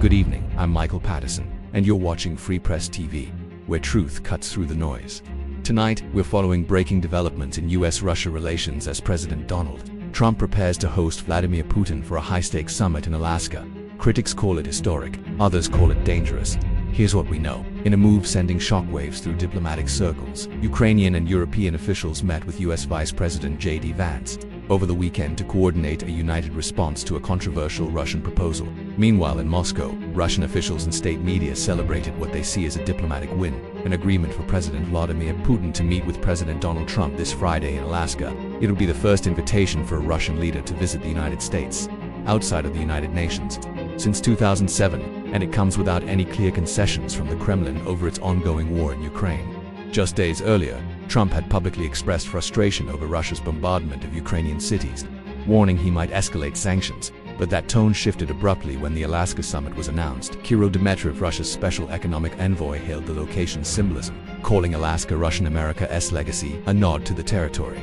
Good evening, I'm Michael Patterson, and you're watching Free Press TV, where truth cuts through the noise. Tonight, we're following breaking developments in US-Russia relations as President Donald Trump prepares to host Vladimir Putin for a high-stakes summit in Alaska. Critics call it historic, others call it dangerous. Here's what we know. In a move sending shockwaves through diplomatic circles, Ukrainian and European officials met with US Vice President JD Vance over the weekend to coordinate a united response to a controversial Russian proposal. Meanwhile, in Moscow, Russian officials and state media celebrated what they see as a diplomatic win, an agreement for President Vladimir Putin to meet with President Donald Trump this Friday in Alaska. It'll be the first invitation for a Russian leader to visit the United States outside of the United Nations since 2007, and it comes without any clear concessions from the Kremlin over its ongoing war in Ukraine. Just days earlier, Trump had publicly expressed frustration over Russia's bombardment of Ukrainian cities, warning he might escalate sanctions, but that tone shifted abruptly when the Alaska summit was announced. Kirill Dmitriev, Russia's special economic envoy, hailed the location's symbolism, calling Alaska Russian America's legacy a nod to the territory.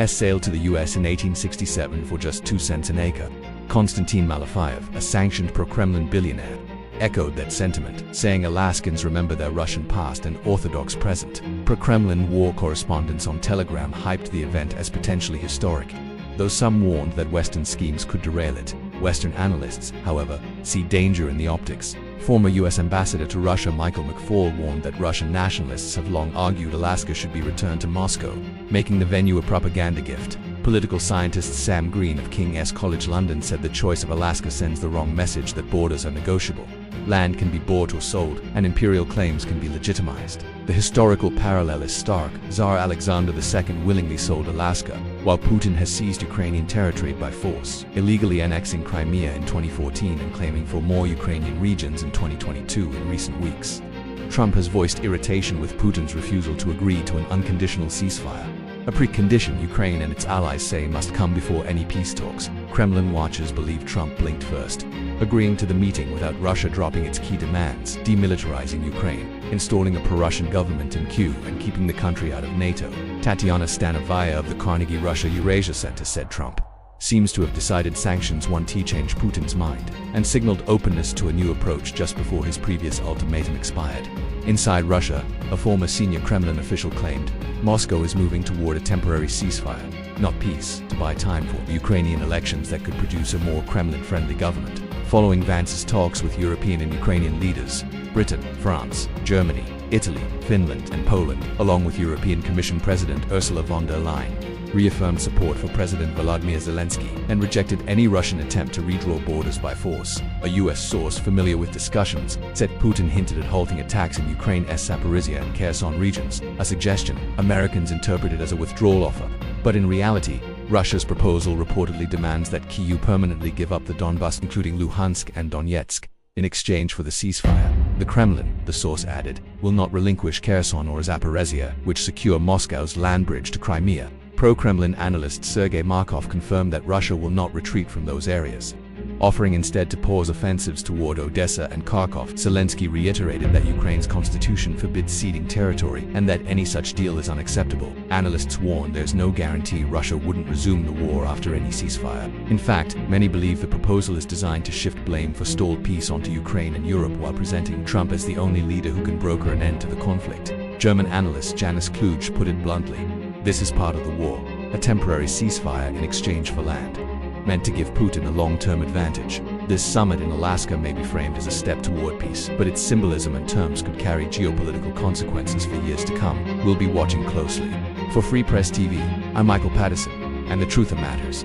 Sailed to the US in 1867 for just 2 cents an acre. Konstantin Malafeyev, a sanctioned pro-Kremlin billionaire, echoed that sentiment, saying Alaskans remember their Russian past and Orthodox present. Pro-Kremlin war correspondents on Telegram hyped the event as potentially historic, though some warned that Western schemes could derail it. Western analysts, however, see danger in the optics. Former US Ambassador to Russia Michael McFaul warned that Russian nationalists have long argued Alaska should be returned to Moscow, making the venue a propaganda gift. Political scientist Sam Green of King's College London said the choice of Alaska sends the wrong message that borders are negotiable. Land can be bought or sold, and imperial claims can be legitimized. The historical parallel is stark. Tsar Alexander II willingly sold Alaska, while Putin has seized Ukrainian territory by force, illegally annexing Crimea in 2014 and claiming for more Ukrainian regions in 2022 in recent weeks. Trump has voiced irritation with Putin's refusal to agree to an unconditional ceasefire, a precondition Ukraine and its allies say must come before any peace talks. Kremlin watchers believe Trump blinked first, agreeing to the meeting without Russia dropping its key demands, demilitarizing Ukraine, installing a pro-Russian government in Kyiv, and keeping the country out of NATO. Tatiana Stanovaya of the Carnegie Russia Eurasia Center said Trump seems to have decided sanctions once he changed Putin's mind, and signaled openness to a new approach just before his previous ultimatum expired. Inside Russia, a former senior Kremlin official claimed Moscow is moving toward a temporary ceasefire, not peace, to buy time for the Ukrainian elections that could produce a more Kremlin-friendly government. Following Vance's talks with European and Ukrainian leaders, Britain, France, Germany, Italy, Finland, and Poland, along with European Commission President Ursula von der Leyen, reaffirmed support for President Volodymyr Zelensky and rejected any Russian attempt to redraw borders by force. A US source familiar with discussions said Putin hinted at halting attacks in Ukraine's Zaporizhia and Kherson regions, a suggestion Americans interpreted as a withdrawal offer. But in reality, Russia's proposal reportedly demands that Kyiv permanently give up the Donbas, including Luhansk and Donetsk, in exchange for the ceasefire. The Kremlin, the source added, will not relinquish Kherson or Zaporizhia, which secure Moscow's land bridge to Crimea. Pro-Kremlin analyst Sergei Markov confirmed that Russia will not retreat from those areas, offering instead to pause offensives toward Odessa and Kharkov. Zelensky reiterated that Ukraine's constitution forbids ceding territory and that any such deal is unacceptable. Analysts warn there's no guarantee Russia wouldn't resume the war after any ceasefire. In fact, many believe the proposal is designed to shift blame for stalled peace onto Ukraine and Europe while presenting Trump as the only leader who can broker an end to the conflict. German analyst Janis Kluge put it bluntly: this is part of the war, a temporary ceasefire in exchange for land, meant to give Putin a long-term advantage. This summit in Alaska may be framed as a step toward peace, but its symbolism and terms could carry geopolitical consequences for years to come. We'll be watching closely. For Free Press TV, I'm Michael Patterson, and the truth matters.